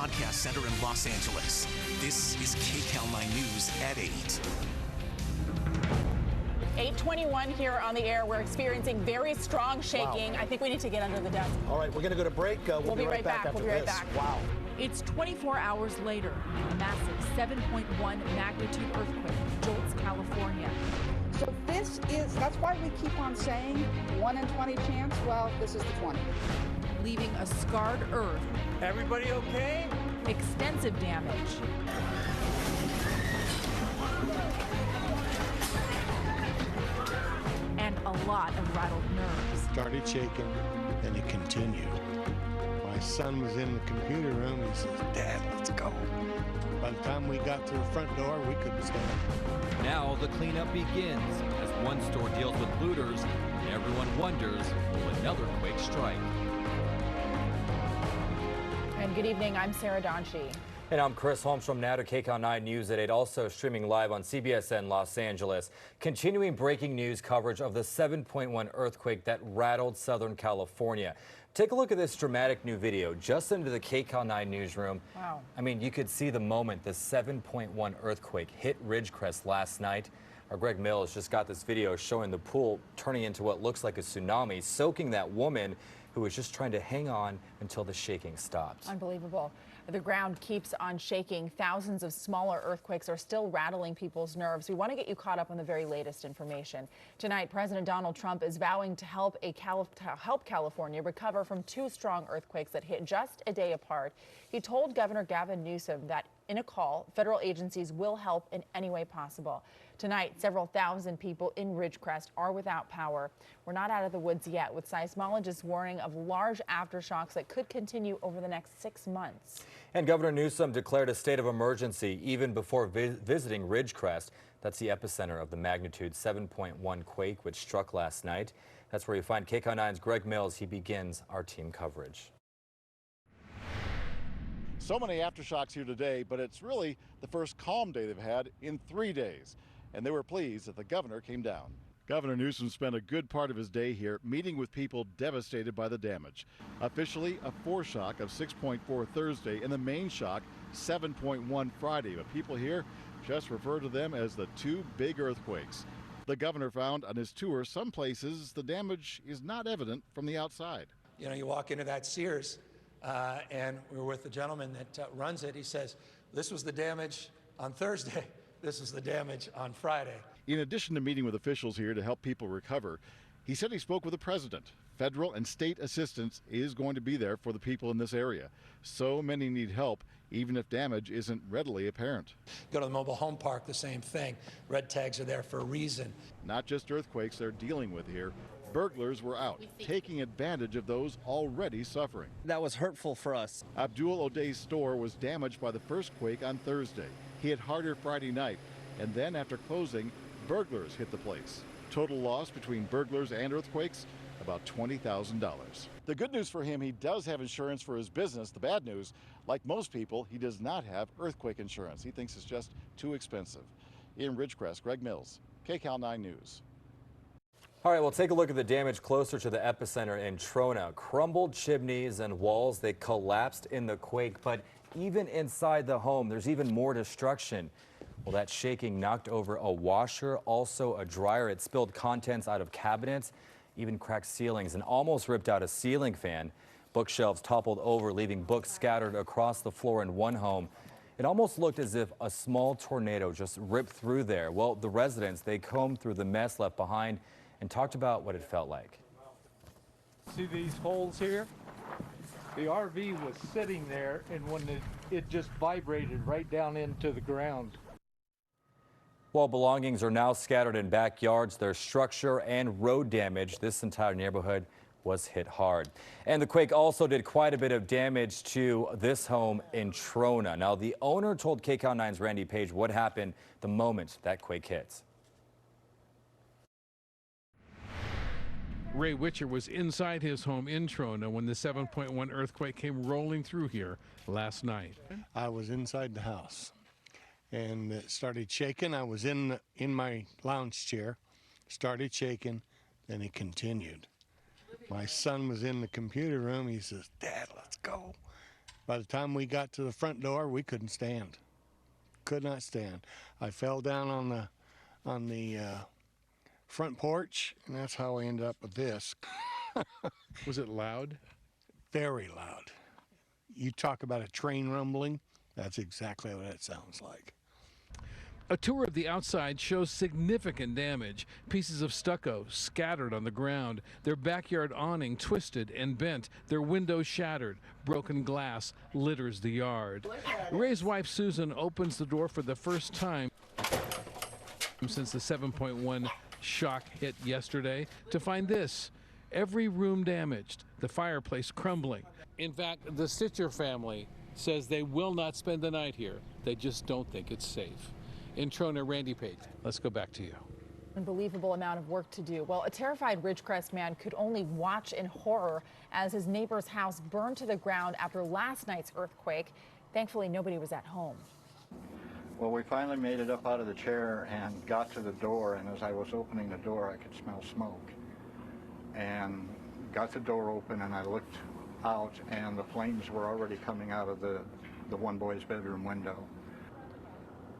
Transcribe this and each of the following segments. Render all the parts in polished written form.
broadcast center in Los Angeles. This is KCAL9 News at 8. 8:21 here on the air. We're experiencing very strong shaking. Wow. I think we need to get under the desk. All right, we're going to go to break. We'll be right back after this. Wow. It's 24 hours later. A massive 7.1 magnitude earthquake jolts California. So that's why we keep on saying 1 in 20 chance. Well, this is the 20. Leaving a scarred earth. Everybody okay? Extensive damage. And a lot of rattled nerves. Started shaking, and it continued. My son was in the computer room. He says, "Dad, let's go." By the time we got to the front door, we couldn't stand. Now the cleanup begins as one store deals with looters, and everyone wonders, will another quake strike? And good evening, I'm Sarah Donchie. And I'm Chris Holmstrom, now to KCAL9 News at 8, also streaming live on CBSN Los Angeles. Continuing breaking news coverage of the 7.1 earthquake that rattled Southern California. Take a look at this dramatic new video just into the KCAL9 newsroom. Wow. I mean, you could see the moment the 7.1 earthquake hit Ridgecrest last night. Our Greg Mills just got this video showing the pool turning into what looks like a tsunami, soaking that woman who was just trying to hang on until the shaking stopped. Unbelievable. The ground keeps on shaking. Thousands of smaller earthquakes are still rattling people's nerves. We want to get you caught up on the very latest information. Tonight, President Donald Trump is vowing to help California recover from 2 strong earthquakes that hit just a day apart. He told Governor Gavin Newsom that in a call, federal agencies will help in any way possible. Tonight, several thousand people in Ridgecrest are without power. We're not out of the woods yet, with seismologists warning of large aftershocks that could continue over the next 6 months. And Governor Newsom declared a state of emergency even before visiting Ridgecrest. That's the epicenter of the magnitude 7.1 quake which struck last night. That's where you find KCAL9's Greg Mills. He begins our team coverage. So many aftershocks here today, but it's really the first calm day they've had in 3 days. And they were pleased that the governor came down. Governor Newsom spent a good part of his day here meeting with people devastated by the damage. Officially, a foreshock of 6.4 Thursday and the main shock 7.1 Friday. But people here just refer to them as the 2 big earthquakes. The governor found on his tour some places the damage is not evident from the outside. You know, you walk into that Sears and we were with the gentleman that runs it. He says, this was the damage on Thursday. This is the damage on Friday. In addition to meeting with officials here to help people recover, he said he spoke with the president. Federal and state assistance is going to be there for the people in this area. So many need help, even if damage isn't readily apparent. Go to the mobile home park, the same thing. Red tags are there for a reason. Not just earthquakes they're dealing with here. Burglars were out, taking advantage of those already suffering. That was hurtful for us. Abdul O'Day's store was damaged by the first quake on Thursday. He hit harder Friday night, and then after closing, burglars hit the place. Total loss between burglars and earthquakes, about $20,000. The good news for him, he does have insurance for his business. The bad news, like most people, he does not have earthquake insurance. He thinks it's just too expensive. In Ridgecrest, Greg Mills, KCAL9 News. All right, we'll take a look at the damage closer to the epicenter in Trona. Crumbled chimneys and walls, they collapsed in the quake, but even inside the home, there's even more destruction. Well, that shaking knocked over a washer, also a dryer. It spilled contents out of cabinets, even cracked ceilings, and almost ripped out a ceiling fan. Bookshelves toppled over, leaving books scattered across the floor in one home. It almost looked as if a small tornado just ripped through there. Well, the residents, they combed through the mess left behind and talked about what it felt like. See these holes here? The RV was sitting there, and when it just vibrated right down into the ground. While belongings are now scattered in backyards, there's structure and road damage. This entire neighborhood was hit hard. And the quake also did quite a bit of damage to this home in Trona. Now, the owner told KCAL9's Randy Page what happened the moment that quake hits. Ray Witcher was inside his home in Trona when the 7.1 earthquake came rolling through here last night. I was inside the house, and it started shaking. I was in my lounge chair, started shaking, then it continued. My son was in the computer room. He says, "Dad, let's go." By the time we got to the front door, we couldn't stand. Could not stand. I fell down on the front porch, and that's how I ended up with this. Was it loud? Very loud. You talk about a train rumbling, that's exactly what it sounds like. A tour of the outside shows significant damage. Pieces of stucco scattered on the ground, their backyard awning twisted and bent, their windows shattered. Broken glass litters the yard. Ray's wife Susan opens the door for the first time since the 7.1 shock hit yesterday to find this. Every room damaged, the fireplace crumbling. In fact, the Stitcher family says they will not spend the night here. They just don't think it's safe. In Trona, Randy Pate, let's go back to you. Unbelievable amount of work to do. Well, a terrified Ridgecrest man could only watch in horror as his neighbor's house burned to the ground after last night's earthquake. Thankfully, nobody was at home. Well, we finally made it up out of the chair and got to the door, and as I was opening the door, I could smell smoke. And got the door open, and I looked out, and the flames were already coming out of the one boy's bedroom window.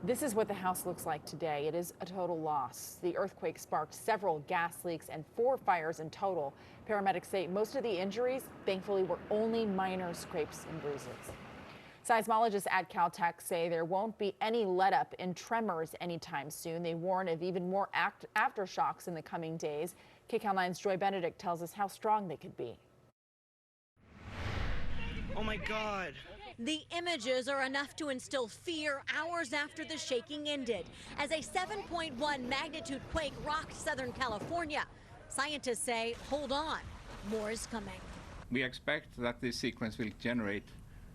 This is what the house looks like today. It is a total loss. The earthquake sparked several gas leaks and 4 fires in total. Paramedics say most of the injuries, thankfully, were only minor scrapes and bruises. Seismologists at Caltech say there won't be any let-up in tremors anytime soon. They warn of even more aftershocks in the coming days. KCAL9's Joy Benedict tells us how strong they could be. Oh my God. The images are enough to instill fear hours after the shaking ended, as a 7.1 magnitude quake rocked Southern California. Scientists say, hold on, more is coming. We expect that this sequence will generate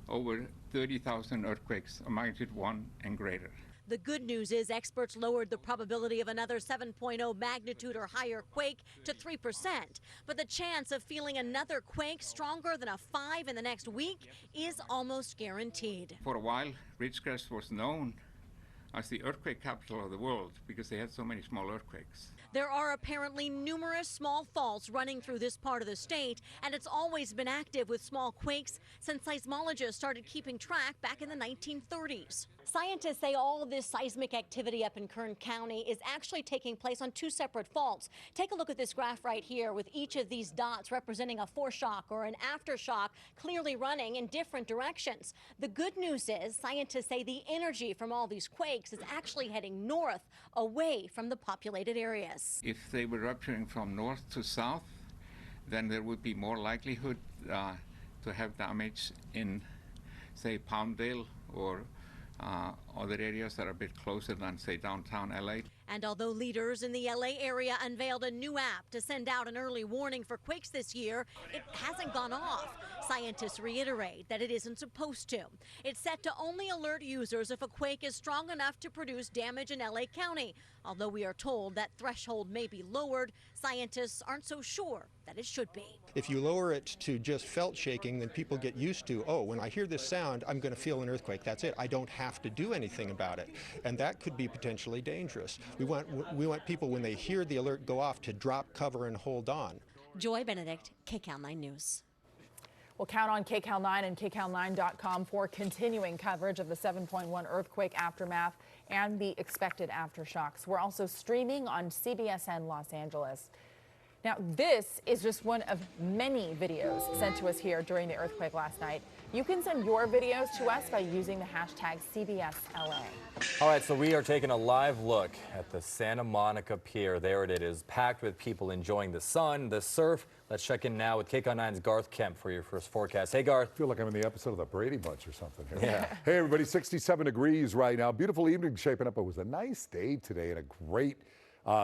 over 30,000 earthquakes of magnitude 1 and greater. The good news is experts lowered the probability of another 7.0 magnitude or higher quake to 3%. But the chance of feeling another quake stronger than a 5 in the next week is almost guaranteed. For a while, Ridgecrest was known as the earthquake capital of the world because they had so many small earthquakes. There are apparently numerous small faults running through this part of the state, and it's always been active with small quakes since seismologists started keeping track back in the 1930s. Scientists say all of this seismic activity up in Kern County is actually taking place on 2 separate faults. Take a look at this graph right here with each of these dots representing a foreshock or an aftershock clearly running in different directions. The good news is scientists say the energy from all these quakes is actually heading north away from the populated areas. If they were rupturing from north to south, then there would be more likelihood to have damage in, say, Palmdale or other areas that are a bit closer than, say, downtown LA. And although leaders in the LA area unveiled a new app to send out an early warning for quakes this year, it hasn't gone off. Scientists reiterate that it isn't supposed to. It's set to only alert users if a quake is strong enough to produce damage in LA County. Although we are told that threshold may be lowered, scientists aren't so sure that it should be. If you lower it to just felt shaking, then people get used to, oh, when I hear this sound, I'm going to feel an earthquake. That's it. I don't have to do anything about it. And that could be potentially dangerous. We want people, when they hear the alert go off, to drop cover and hold on. Joy Benedict, KCAL9 News. We'll count on KCAL9 and KCAL9.com for continuing coverage of the 7.1 earthquake aftermath and the expected aftershocks. We're also streaming on CBSN Los Angeles. Now, this is just one of many videos sent to us here during the earthquake last night. You can send your videos to us by using the hashtag CBSLA. All right, so we are taking a live look at the Santa Monica Pier. There it is, packed with people enjoying the sun, the surf. Let's check in now with KCAL9's Garth Kemp for your first forecast. Hey, Garth. I feel like I'm in the episode of the Brady Bunch or something here. Yeah. Hey, everybody, 67 degrees right now. Beautiful evening shaping up. It was a nice day today and a great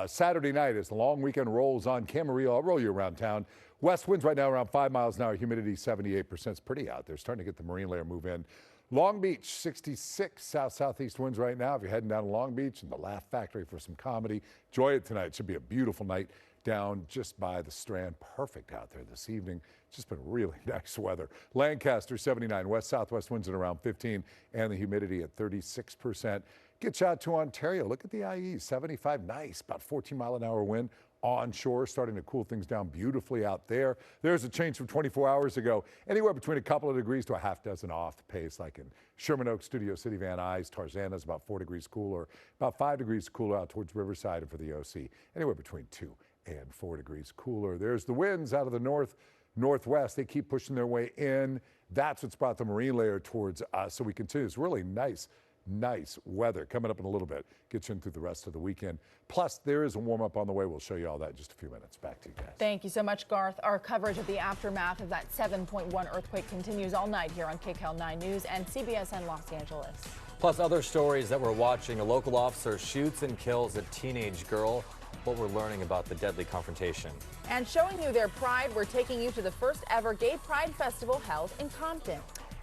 Saturday night as the long weekend rolls on. Camarillo, I'll roll you around town. West winds right now around 5 miles an hour. Humidity 78%. It's pretty out there. Starting to get the marine layer move in. Long Beach, 66 south-southeast winds right now. If you're heading down to Long Beach and the Laugh Factory for some comedy, enjoy it tonight. Should be a beautiful night down just by the Strand. Perfect out there this evening. It's just been really nice weather. Lancaster, 79. West-southwest winds at around 15 and the humidity at 36%. Get you out to Ontario. Look at the IE, 75. Nice, about 14-mile-an-hour wind. onshore, starting to cool things down beautifully out there. There's a change from 24 hours ago. Anywhere between a couple of degrees to a half dozen off the pace, like in Sherman Oaks, Studio City, Van Nuys. Tarzana's about 4 degrees cooler, about 5 degrees cooler out towards Riverside, and for the OC, anywhere between 2 and 4 degrees cooler. There's the winds out of the northwest. They keep pushing their way in. That's what's brought the marine layer towards us. So we continue. It's really nice weather coming up in a little bit. Get you in through the rest of the weekend. Plus, there is a warm up on the way. We'll show you all that in just a few minutes. Back to you guys. Thank you so much, Garth. Our coverage of the aftermath of that 7.1 earthquake continues all night here on KCAL9 News and CBSN Los Angeles. Plus other stories that we're watching. A local officer shoots and kills a teenage girl. What we're learning about the deadly confrontation. And showing you their pride, we're taking you to the first ever Gay Pride Festival held in Compton.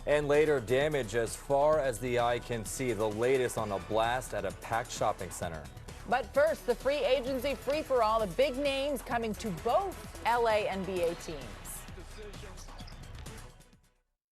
And later, damage as far as the eye can see. The latest on a blast at a packed shopping center. But first, the free agency free-for-all, the big names coming to both LA NBA teams.